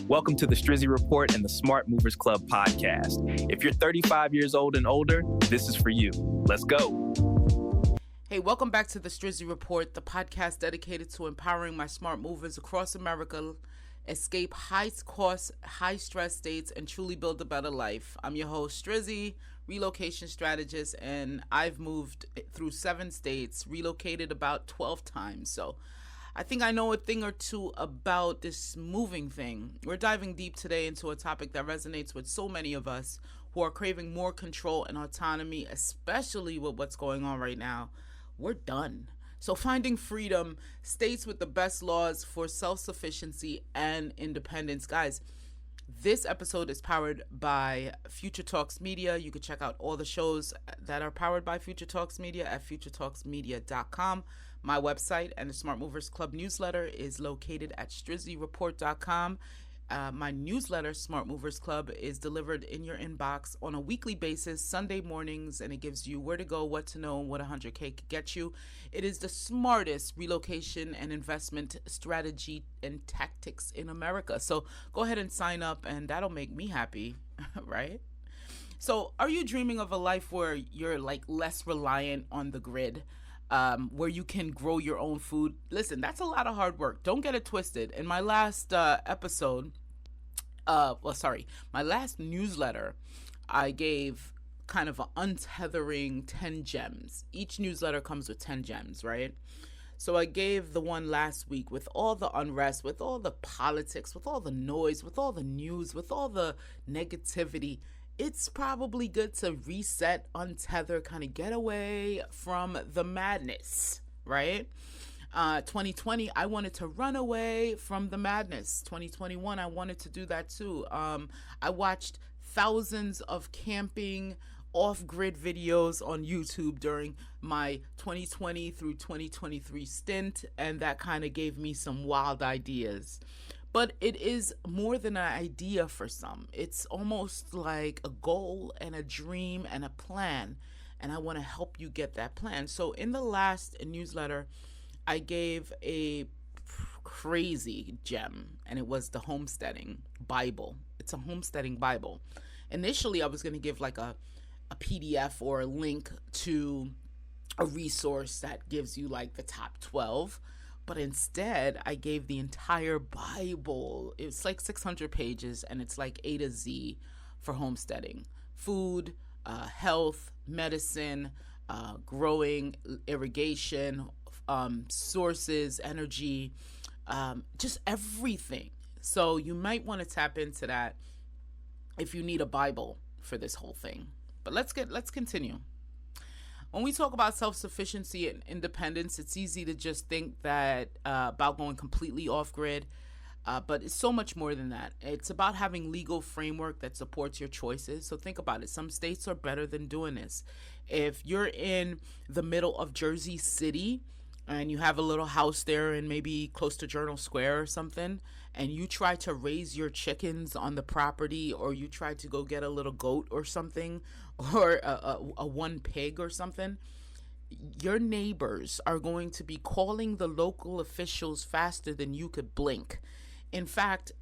Welcome to the Strizzy Report and the Smart Movers Club podcast. If you're 35 years old and older, this is for you. Let's go. Hey, welcome back to the Strizzy Report, the podcast dedicated to empowering my smart movers across America, escape high-cost, high-stress states, and truly build a better life. I'm your host, Strizzy, Relocation Strategist, and I've moved through 7 states, relocated about 12 times, so I think I know a thing or two about this moving thing. We're diving deep today into a topic that resonates with so many of us who are craving more control and autonomy, especially with what's going on right now. We're done. So finding freedom, states with the best laws for self-sufficiency and independence. Guys, this episode is powered by Future Talks Media. You can check out all the shows that are powered by Future Talks Media at futuretalksmedia.com. My website and the Smart Movers Club newsletter is located at strizzyreport.com. My newsletter, Smart Movers Club, is delivered in your inbox on a weekly basis, Sunday mornings, and it gives you where to go, what to know, and what 100K could get you. It is the smartest relocation and investment strategy and tactics in America. So go ahead and sign up, and that'll make me happy, right? So are you dreaming of a life where you're less reliant on the grid? Where you can grow your own food? Listen, that's a lot of hard work. Don't get it twisted. In my last my last newsletter, I gave kind of an untethering 10 gems. Each newsletter comes with 10 gems, right? So I gave the one last week with all the unrest, with all the politics, with all the noise, with all the news, with all the negativity. It's probably good to reset, untether, kind of get away from the madness, right? 2020, I wanted to run away from the madness. 2021, I wanted to do that too. I watched thousands of camping off-grid videos on YouTube during my 2020 through 2023 stint, and that kind of gave me some wild ideas. But it is more than an idea for some. It's almost like a goal and a dream and a plan. And I want to help you get that plan. So in the last newsletter, I gave a crazy gem, and it was the homesteading Bible. It's a homesteading Bible. Initially, I was going to give like a PDF or a link to a resource that gives you like the top 12. But instead, I gave the entire Bible. It's like 600 pages, and it's like A to Z for homesteading. Food, health, medicine, growing, irrigation, sources, energy, just everything. So you might want to tap into that if you need a Bible for this whole thing. But let's continue. When we talk about self-sufficiency and independence, it's easy to just think that about going completely off-grid, but it's so much more than that. It's about having legal framework that supports your choices. So think about it. Some states are better than doing this. If you're in the middle of Jersey City and you have a little house there and maybe close to Journal Square or something, and you try to raise your chickens on the property, or you try to go get a little goat or something, or a one pig or something, your neighbors are going to be calling the local officials faster than you could blink. In fact,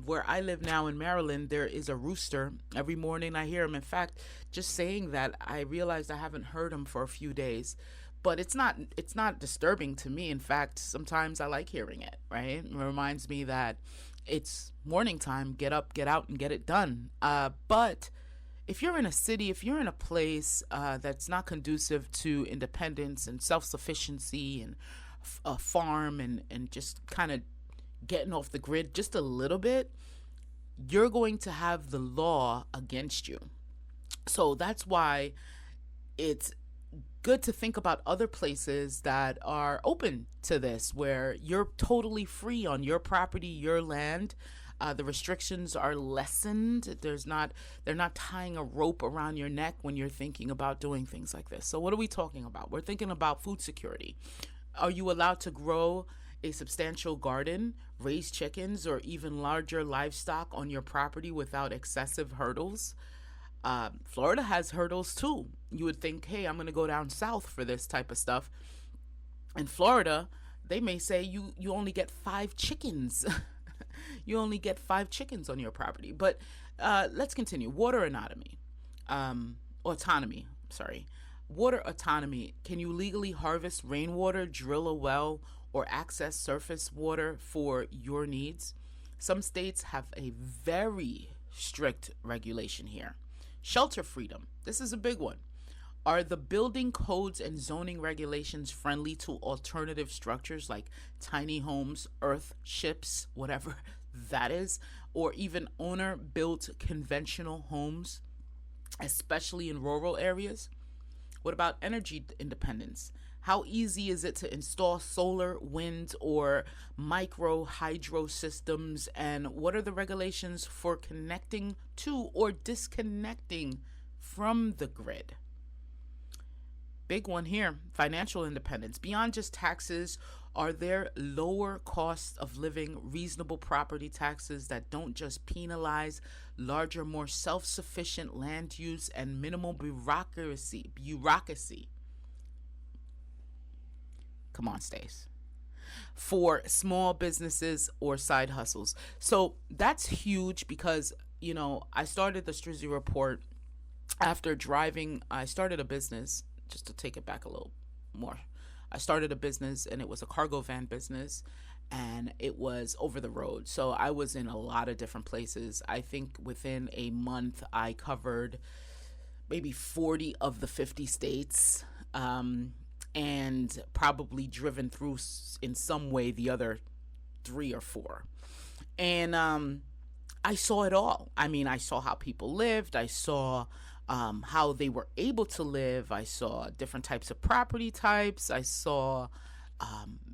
where I live now in Maryland, there is a rooster. Every morning I hear him. In fact, just saying that, I realized I haven't heard him for a few days. But it's not disturbing to me. In fact, sometimes I like hearing it, right? It reminds me that it's morning time. Get up, get out, and get it done. But if you're in a city, if you're in a place that's not conducive to independence and self-sufficiency and a farm and just kind of getting off the grid just a little bit, you're going to have the law against you. So that's why it's good to think about other places that are open to this, where you're totally free on your property, your land. The restrictions are lessened. They're not tying a rope around your neck when you're thinking about doing things like this. So what are we talking about? We're thinking about food security. Are you allowed to grow a substantial garden, raise chickens, or even larger livestock on your property without excessive hurdles? Florida has hurdles too. You would think, hey, I'm going to go down south for this type of stuff. In Florida, they may say you only get 5 chickens. you only get 5 chickens on your property. But let's continue. Water autonomy. Sorry. Water autonomy. Can you legally harvest rainwater, drill a well, or access surface water for your needs? Some states have a very strict regulation here. Shelter freedom. This is a big one. Are the building codes and zoning regulations friendly to alternative structures like tiny homes, earthships, whatever that is, or even owner-built conventional homes, especially in rural areas? What about energy independence? How easy is it to install solar, wind, or micro hydro systems? And what are the regulations for connecting to or disconnecting from the grid? Big one here, financial independence. Beyond just taxes, are there lower costs of living, reasonable property taxes that don't just penalize larger, more self-sufficient land use and minimal bureaucracy? Come on, Stace. For small businesses or side hustles. So that's huge because, I started the Strizzy Report after driving. I started a business, just to take it back a little more. I started a business and it was a cargo van business and it was over the road. So I was in a lot of different places. I think within a month I covered maybe 40 of the 50 states. And probably driven through in some way the other 3 or 4. And I saw it all. I saw how people lived. I saw how they were able to live. I saw different types of property types. I saw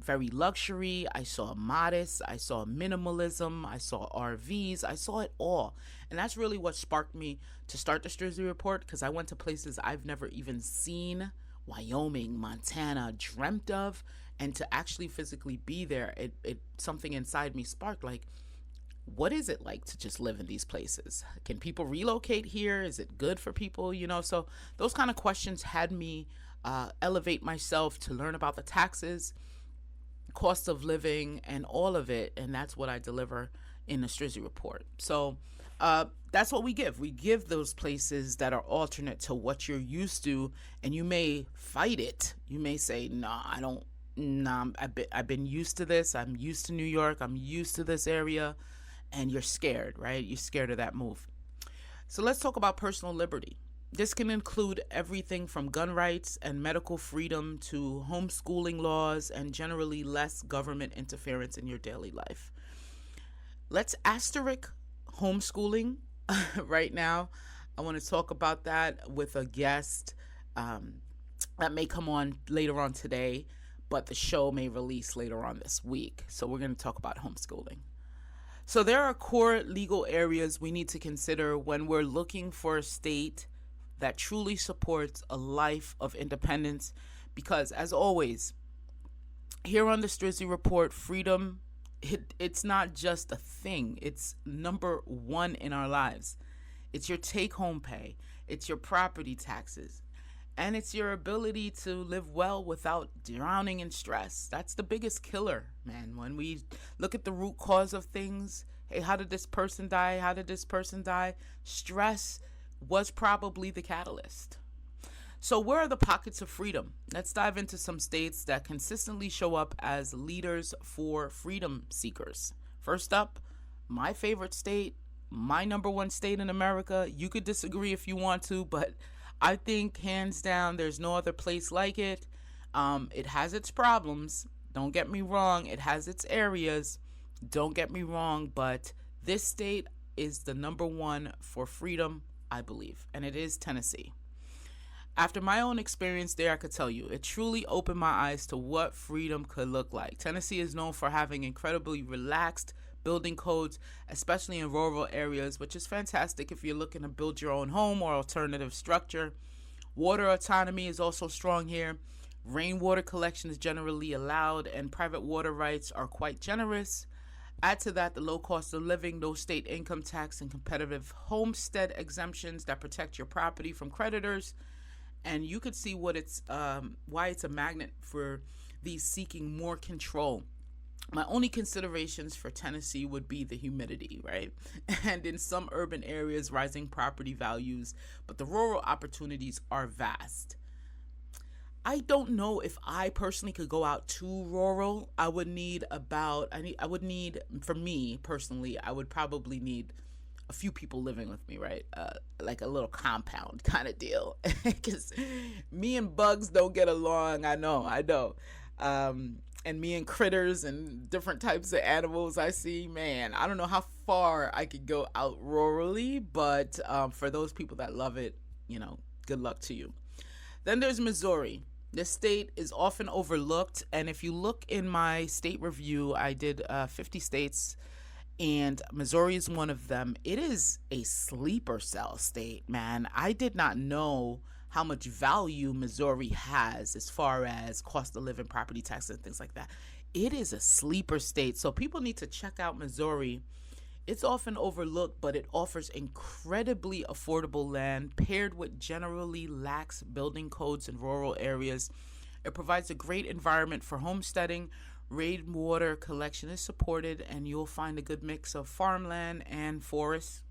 very luxury. I saw modest. I saw minimalism. I saw RVs. I saw it all. And that's really what sparked me to start the Strizzy Report, because I went to places I've never even seen. Wyoming, Montana, dreamt of, and to actually physically be there, it something inside me sparked, like, what is it like to just live in these places? Can people relocate here? Is it good for people? So those kind of questions had me elevate myself to learn about the taxes, cost of living, and all of it, and that's what I deliver in the Strizzy Report. So that's what we give. We give those places that are alternate to what you're used to, and you may fight it. You may say, I've been used to this. I'm used to New York. I'm used to this area. And you're scared, right? You're scared of that move. So let's talk about personal liberty. This can include everything from gun rights and medical freedom to homeschooling laws and generally less government interference in your daily life. Let's asterisk homeschooling right now. I want to talk about that with a guest that may come on later on today, but the show may release later on this week. So we're going to talk about homeschooling. So there are core legal areas we need to consider when we're looking for a state that truly supports a life of independence, because as always, here on the Strizzy Report, freedom, it's not just a thing. It's number one in our lives. It's your take-home pay. It's your property taxes. And it's your ability to live well without drowning in stress. That's the biggest killer, man. When we look at the root cause of things, hey, how did this person die? How did this person die? Stress was probably the catalyst. So where are the pockets of freedom? Let's dive into some states that consistently show up as leaders for freedom seekers. First up, my favorite state, my number one state in America. You could disagree if you want to, but I think hands down there's no other place like it. It has its problems. Don't get me wrong. It has its areas. Don't get me wrong, but this state is the number one for freedom, I believe, and it is Tennessee. After my own experience there, I could tell you, it truly opened my eyes to what freedom could look like. Tennessee is known for having incredibly relaxed building codes, especially in rural areas, which is fantastic if you're looking to build your own home or alternative structure. Water autonomy is also strong here. Rainwater collection is generally allowed, and private water rights are quite generous. Add to that the low cost of living, no state income tax, and competitive homestead exemptions that protect your property from creditors. And you could see what it's why it's a magnet for these seeking more control. My only considerations for Tennessee would be the humidity, right? And in some urban areas, rising property values, but the rural opportunities are vast. I don't know if I personally could go out too rural. I would need for me personally, I would probably need a few people living with me, right? Like a little compound kind of deal. Because me and bugs don't get along. I know. And me and critters and different types of animals I see, man, I don't know how far I could go out rurally, but for those people that love it, good luck to you. Then there's Missouri. This state is often overlooked, and if you look in my state review, I did 50 states, and Missouri is one of them. It is a sleeper cell state, man. I did not know how much value Missouri has as far as cost of living, property taxes, and things like that. It is a sleeper state, so people need to check out Missouri. It's often overlooked, but it offers incredibly affordable land paired with generally lax building codes in rural areas. It provides a great environment for homesteading. Rainwater collection is supported, and you'll find a good mix of farmland and forests.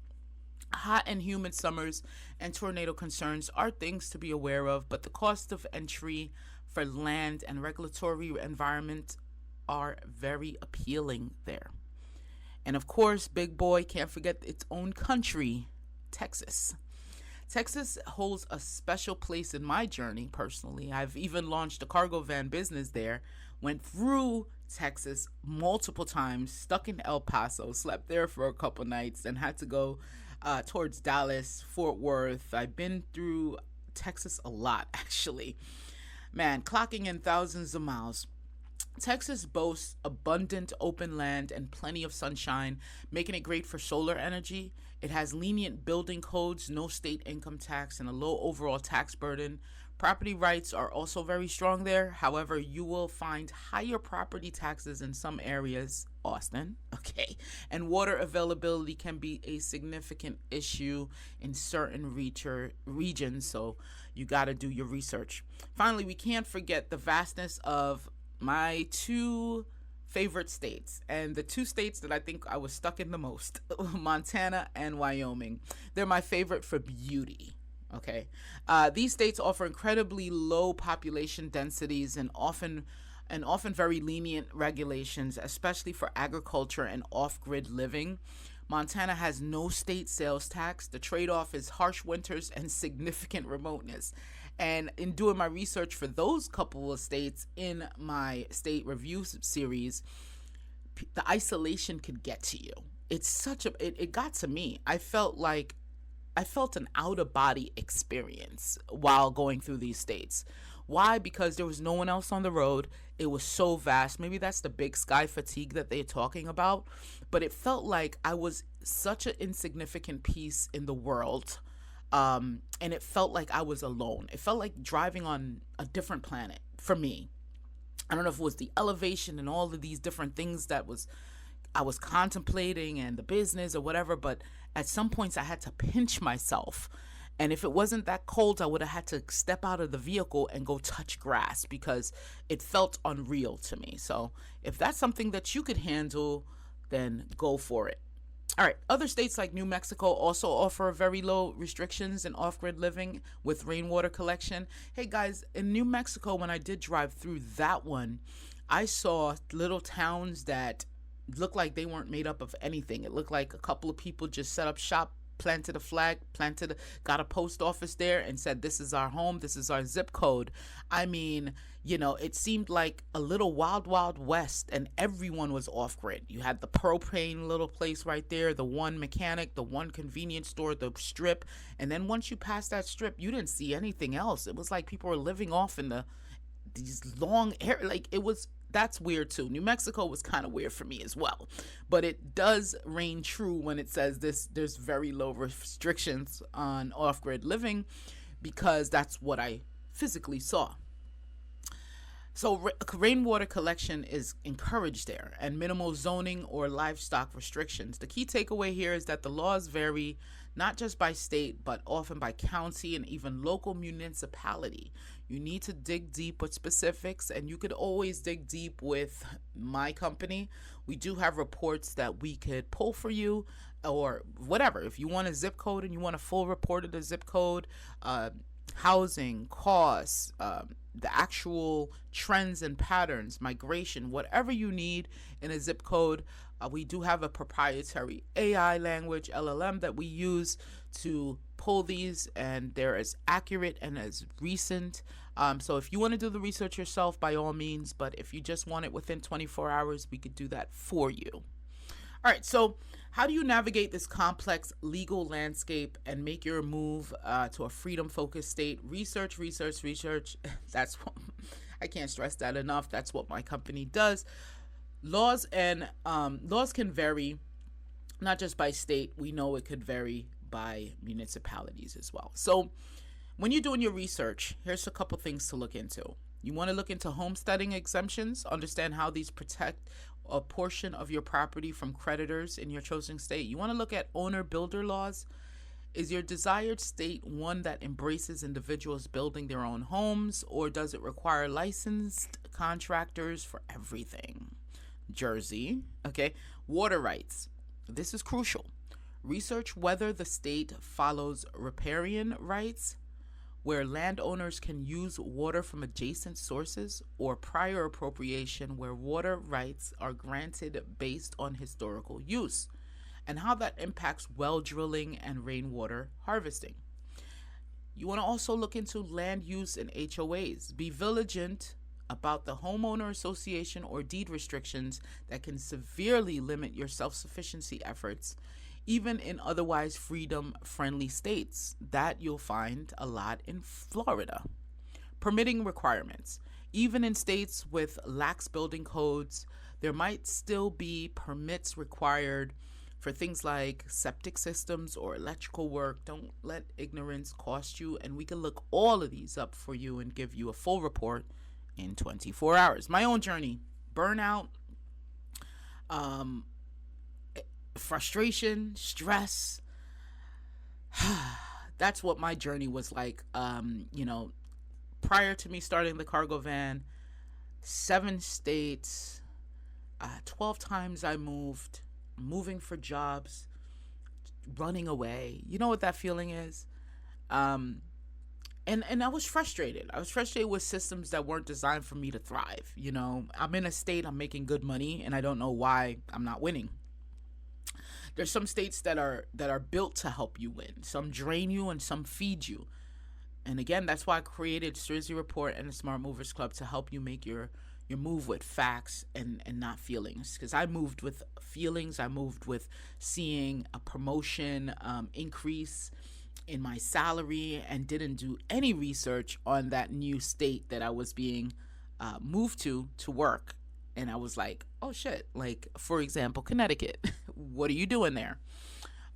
Hot and humid summers and tornado concerns are things to be aware of, but the cost of entry for land and regulatory environment are very appealing there. And of course, big boy, can't forget its own country, Texas. Texas holds a special place in my journey personally. I've even launched a cargo van business there, went through Texas multiple times, stuck in El Paso, slept there for a couple nights, and had to go towards Dallas, Fort Worth. I've been through Texas a lot, actually. Man, clocking in thousands of miles. Texas boasts abundant open land and plenty of sunshine, making it great for solar energy. It has lenient building codes, no state income tax, and a low overall tax burden. Property rights are also very strong there. However, you will find higher property taxes in some areas, Austin, okay, and water availability can be a significant issue in certain regions, so you got to do your research. Finally, we can't forget the vastness of my two favorite states, and the two states that I think I was stuck in the most, Montana and Wyoming. They're my favorite for beauty. Okay, these states offer incredibly low population densities and often very lenient regulations, especially for agriculture and off-grid living. Montana has no state sales tax. The trade-off is harsh winters and significant remoteness. And in doing my research for those couple of states in my state review series, the isolation could get to you. It got to me. I felt an out-of-body experience while going through these states. Why? Because there was no one else on the road. It was so vast. Maybe that's the big sky fatigue that they're talking about. But it felt like I was such an insignificant piece in the world. And it felt like I was alone. It felt like driving on a different planet for me. I don't know if it was the elevation and all of these different things that I was contemplating and the business or whatever, but at some points I had to pinch myself. And if it wasn't that cold, I would have had to step out of the vehicle and go touch grass because it felt unreal to me. So if that's something that you could handle, then go for it. All right, other states like New Mexico also offer very low restrictions in off-grid living with rainwater collection. Hey guys, in New Mexico, when I did drive through that one, I saw little towns that looked like they weren't made up of anything. It looked like a couple of people just set up shop, planted a flag, got a post office there and said, this is our home, this is our zip code. I mean, it seemed like a little wild, wild west, and everyone was off-grid. You had the propane little place right there, the one mechanic, the one convenience store, the strip, and then once you passed that strip, you didn't see anything else. It was like people were living off in these long air, that's weird too. New Mexico was kind of weird for me as well. But it does reign true when it says there's very low restrictions on off-grid living because that's what I physically saw. So rainwater collection is encouraged there and minimal zoning or livestock restrictions. The key takeaway here is that the laws vary not just by state, but often by county and even local municipality. You need to dig deep with specifics, and you could always dig deep with my company. We do have reports that we could pull for you, or whatever. If you want a zip code and you want a full report of the zip code, housing, costs, the actual trends and patterns, migration, whatever you need in a zip code, we do have a proprietary AI language, LLM, that we use to pull these, and they're as accurate and as recent. So if you want to do the research yourself, by all means, but if you just want it within 24 hours, we could do that for you. All right, so how do you navigate this complex legal landscape and make your move to a freedom-focused state? Research. That's what, I can't stress that enough. That's what my company does. Laws can vary, not just by state. We know it could vary by municipalities as well. So when you're doing your research, here's a couple things to look into. You want to look into homesteading exemptions, understand how these protect a portion of your property from creditors in your chosen state. You want to look at owner-builder laws. Is your desired state one that embraces individuals building their own homes, or does it require licensed contractors for everything? Jersey, okay. Water rights. This is crucial. Research whether the state follows riparian rights, where landowners can use water from adjacent sources, or prior appropriation, where water rights are granted based on historical use, and how that impacts well drilling and rainwater harvesting. You want to also look into land use and HOAs. Be vigilant about the homeowner association or deed restrictions that can severely limit your self-sufficiency efforts, even in otherwise freedom-friendly states. That you'll find a lot in Florida. Permitting requirements. Even in states with lax building codes, there might still be permits required for things like septic systems or electrical work. Don't let ignorance cost you, and we can look all of these up for you and give you a full report in 24 hours. My own journey: burnout, frustration, stress. That's what my journey was like. Prior to me starting the cargo van, 7 states, 12 times I moving for jobs, running away. You know what that feeling is? And I was frustrated. I was frustrated with systems that weren't designed for me to thrive. I'm in a state, I'm making good money, and I don't know why I'm not winning. There's some states that are built to help you win. Some drain you and some feed you. And again, that's why I created Strizzy Report and the Smart Movers Club, to help you make your move with facts and not feelings. Because I moved with feelings. I moved with seeing a promotion increase in my salary, and didn't do any research on that new state that I was being moved to work. And I was like, oh shit, like, for example, Connecticut. What are you doing there?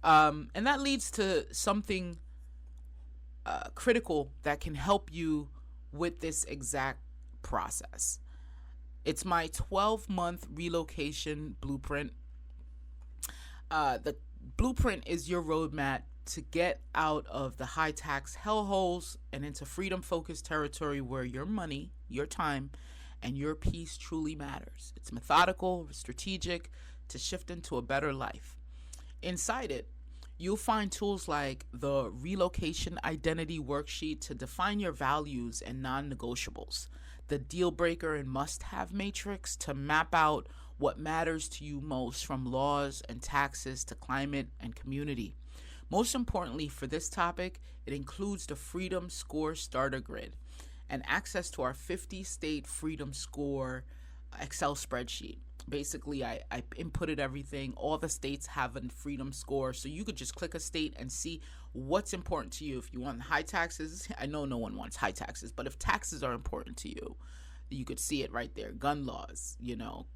And that leads to something critical that can help you with this exact process. It's my 12-month relocation blueprint. The blueprint is your roadmap to get out of the high tax hellholes and into freedom-focused territory where your money, your time, and your peace truly matters. It's methodical, strategic, to shift into a better life. Inside it, you'll find tools like the Relocation Identity Worksheet to define your values and non-negotiables, the Deal Breaker and Must-Have Matrix to map out what matters to you most, from laws and taxes to climate and community. Most importantly for this topic, it includes the Freedom Score Starter Grid and access to our 50-state Freedom Score Excel spreadsheet. Basically, I inputted everything. All the states have a freedom score, so you could just click a state and see what's important to you. If you want high taxes, I know no one wants high taxes, but if taxes are important to you, you could see it right there. Gun laws,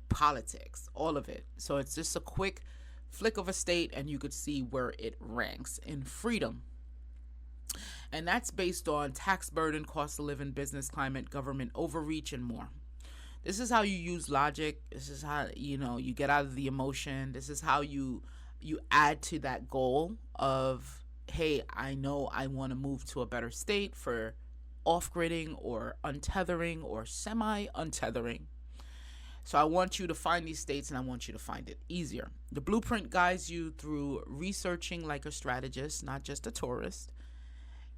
politics, all of it. So it's just a quick flick of a state, and you could see where it ranks in freedom. And that's based on tax burden, cost of living, business climate, government overreach, and more. This is how you use logic. This is how, you get out of the emotion. This is how you add to that goal of hey, I know I want to move to a better state for off-gridding or untethering or semi-untethering. So I want you to find these states, and I want you to find it easier. The blueprint guides you through researching like a strategist, not just a tourist.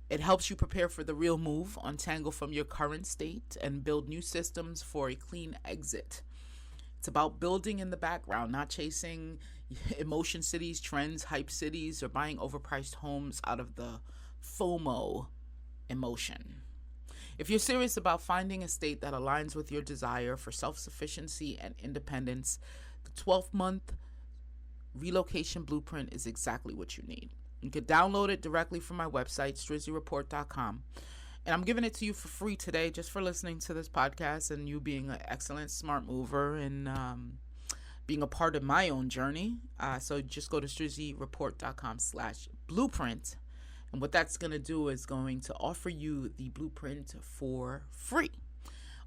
It helps you prepare for the real move, untangle from your current state, and build new systems for a clean exit. It's about building in the background, not chasing emotion cities, trends, hype cities, or buying overpriced homes out of the FOMO emotion. If you're serious about finding a state that aligns with your desire for self-sufficiency and independence, the 12-month Relocation Blueprint is exactly what you need. You can download it directly from my website, StrizzyReport.com. And I'm giving it to you for free today just for listening to this podcast and you being an excellent smart mover and being a part of my own journey. So just go to StrizzyReport.com/blueprint. And what that's going to do is going to offer you the blueprint for free.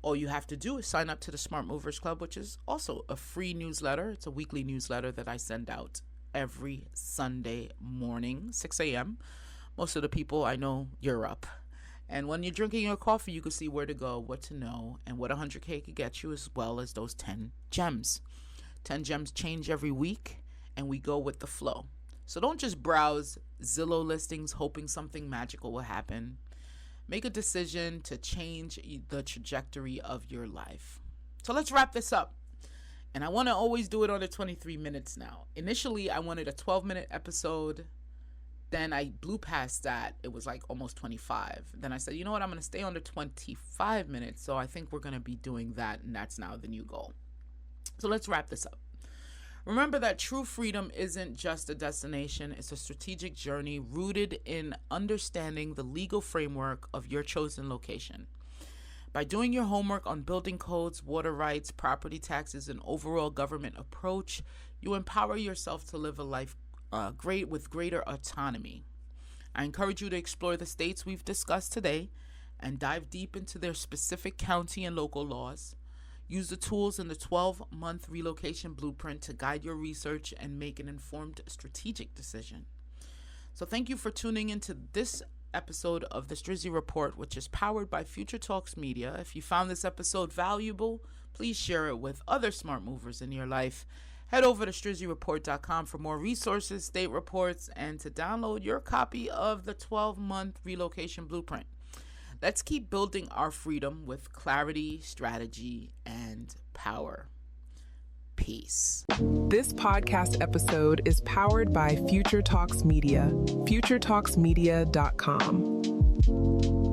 All you have to do is sign up to the Smart Movers Club, which is also a free newsletter. It's a weekly newsletter that I send out every Sunday morning, 6 a.m. Most of the people I know, you're up. And when you're drinking your coffee, you can see where to go, what to know, and what 100K could get you, as well as those 10 gems. 10 gems change every week, and we go with the flow. So don't just browse Zillow listings hoping something magical will happen. Make a decision to change the trajectory of your life. So let's wrap this up. And I want to always do it under 23 minutes now. Initially, I wanted a 12-minute episode. Then I blew past that. It was like almost 25. Then I said, you know what? I'm going to stay under 25 minutes. So I think we're going to be doing that. And that's now the new goal. So let's wrap this up. Remember that true freedom isn't just a destination. It's a strategic journey rooted in understanding the legal framework of your chosen location. By doing your homework on building codes, water rights, property taxes, and overall government approach, you empower yourself to live a life with greater autonomy. I encourage you to explore the states we've discussed today and dive deep into their specific county and local laws. Use the tools in the 12-month Relocation Blueprint to guide your research and make an informed strategic decision. So thank you for tuning into this episode of the Strizzy Report, which is powered by Future Talks Media. If you found this episode valuable, please share it with other smart movers in your life. Head over to StrizzyReport.com for more resources, state reports, and to download your copy of the 12-month Relocation Blueprint. Let's keep building our freedom with clarity, strategy, and power. Peace. This podcast episode is powered by Future Talks Media, futuretalksmedia.com.